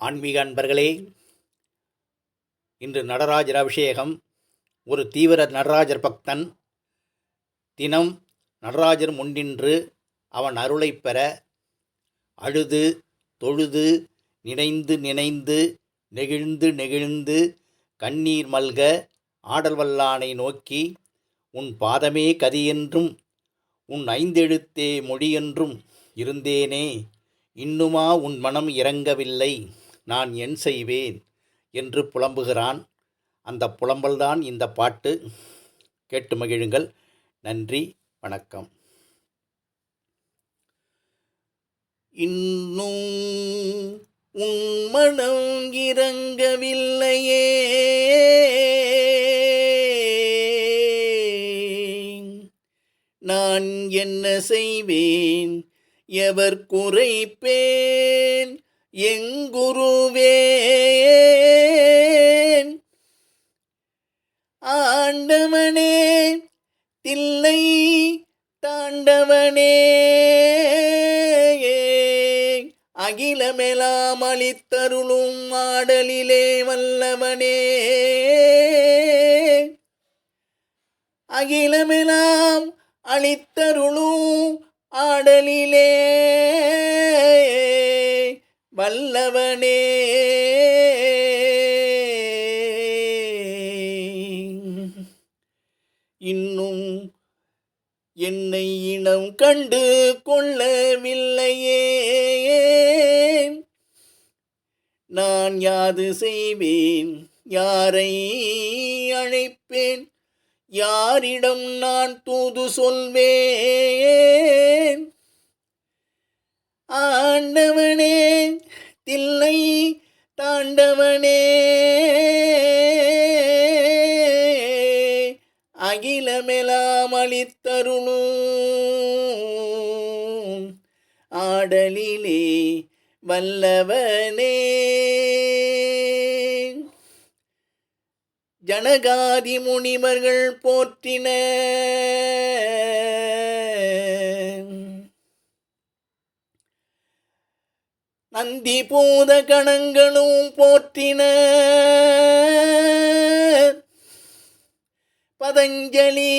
ஆன்மீக அன்பர்களே, இன்று நடராஜர் அபிஷேகம். ஒரு தீவிர நடராஜர் பக்தன் தினம் நடராஜர் முன்னின்று அவன் அருளைப் பெற அழுது தொழுது நினைந்து நினைந்து நெகிழ்ந்து நெகிழ்ந்து கண்ணீர் மல்க ஆடல் வல்லானை நோக்கி, உன் பாதமே கதியென்றும் உன் ஐந்தெழுத்தே மொழியென்றும் இருந்தேனே, இன்னுமா உன் மனம் இறங்கவில்லை, நான் என் செய்வேன் என்று புலம்புகிறான். அந்த புலம்பல்தான் இந்த பாட்டு. கேட்டு மகிழுங்கள். நன்றி, வணக்கம். இன்னும் உன் மனம் இறங்கவில்லையே, நான் என்ன செய்வேன், எவர் குறைப்பேன், எங்குருவே ஆண்டவனே, தில்லை தாண்டவனே, அகிலமெலாம் அளித்தருளும் ஆடலிலே வல்லவனே, அகிலமெலாம் அளித்தருளும் ஆடலிலே வல்லவனே, இன்னும் என்னை இனம் கண்டு கொள்ளவில்லையே, நான் யாது செய்வேன், யாரை அழைப்பேன், யாரிடம் நான் தூது சொல்வேன், ஆண்டவனே, தில்லை தாண்டவனே, அகிலமெலாம் அளித்தருளும் ஆடலிலே வல்லவனே, ஜனகாதி முனிவர்கள் போற்றின, நந்தி பூத கணங்களும் போற்றின, பதஞ்சலி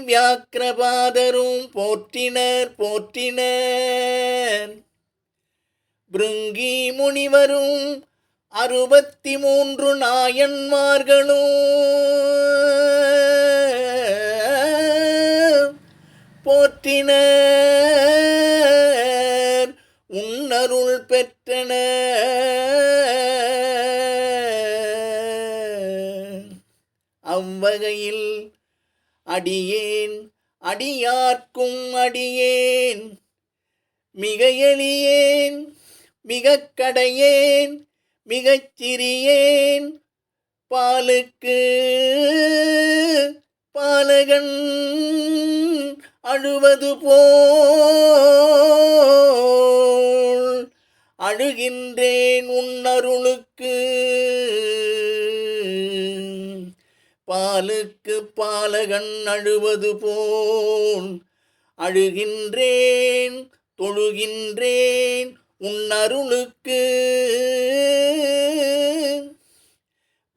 வியாக்கிரபாதரும் போற்றினர் போற்றினர், பிருங்கி முனிவரும் 63 நாயன்மார்களும் போற்றினர், உன்னருள் பெற்றனர். அவ்வகையில் அடியேன் அடியார்க்கும் அடியேன், மிக எளியேன் மிகக் கடையேன் மிகச் சிறியேன், பாலுக்கு பாலகன் அழுவது போல் அழுகின்றேன் உன்னருளுக்கு, பாலுக்கு பாலகன் அழுவது போல் அழுகின்றேன் தொழுகின்றேன் உன்னருளுக்கு,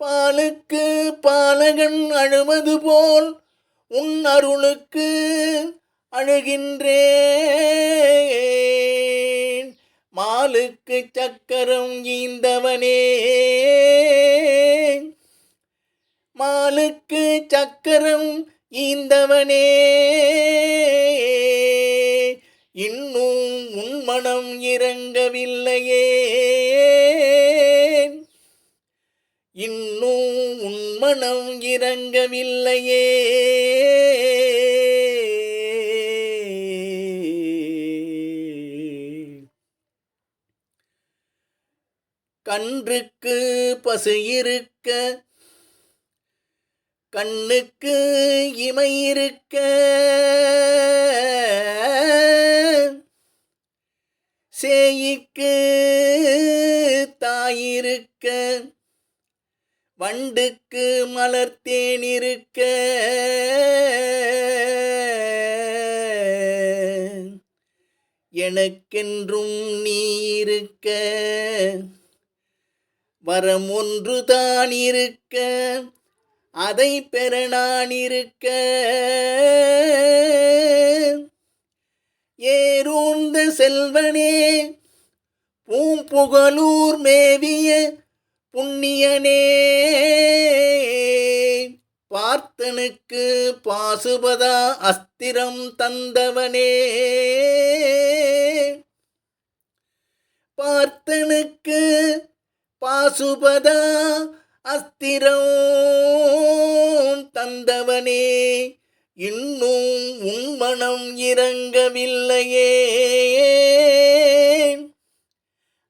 பாலுக்கு பாலகன் அழுவது போல் உன்னருளுக்கு அழுகின்றேன், மாலுக்கு சக்கரம் ஈந்தவனே, மாலுக்கு சக்கரம் ஈந்தவனே, இன்னும் உன் மனம் இறங்கவில்லையே, இன்னும் உன் மனம் இறங்கவில்லையே, கன்றுக்கு பசு இருக்க, கண்ணுக்கு இமை இருக்க, சேய்க்கு தாயிருக்க, வண்டுக்கு மலர்த்தேன் இருக்க, எனக்கென்றும் நீ இருக்க, வரம் ஒன்றுதான் இருக்க, அதை பெற நான் இருக்க. ஏறூர்ந்த செல்வனே, பூம்புகலூர் மேவிய புண்ணியனே, பார்த்தனுக்கு பாசுபதா அஸ்திரம் தந்தவனே, பார்த்தனுக்கு பாசுபதா அஸ்திரம் தந்தவனே, இன்னும் உன் மனம் இறங்கவில்லையே.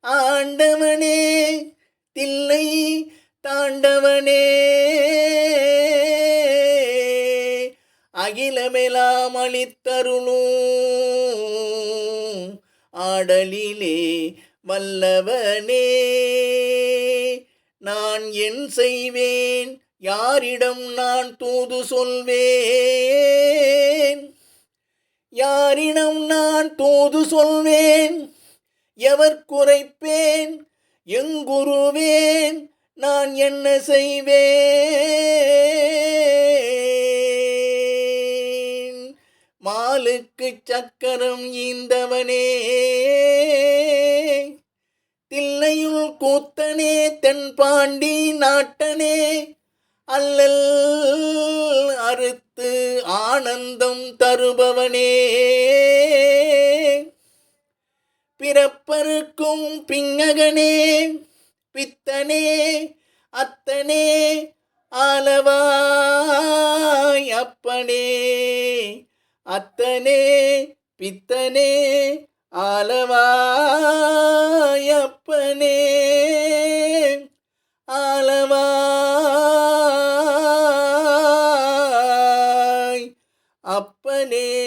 ஆண்டவனே, தில்லை தாண்டவனே, அகிலமெல்லாம் அளித்தருளும் ஆடலிலே வல்லவனே, நான் என் செய்வேன், யாரிடம் நான் தூது சொல்வேன், யாரிடம் நான் தூது சொல்வேன், எவர் குறைப்பேன், எங்குருவேன், நான் என்ன செய்வேன். மாலுக்கு சக்கரம் ஈந்தவனே, தில்லையுள் கூத்தனே, தென்பாண்டி நாட்டனே, அல்லல் அறுத்து ஆனந்தம் தருபவனே, பிறப்பருக்கும் பிங்ககனே, பித்தனே, அத்தனே, ஆலவாய் அப்பனே, அத்தனே, பித்தனே, ஆலவாய் அப்பனே, ஆலவாய் அப்பனே.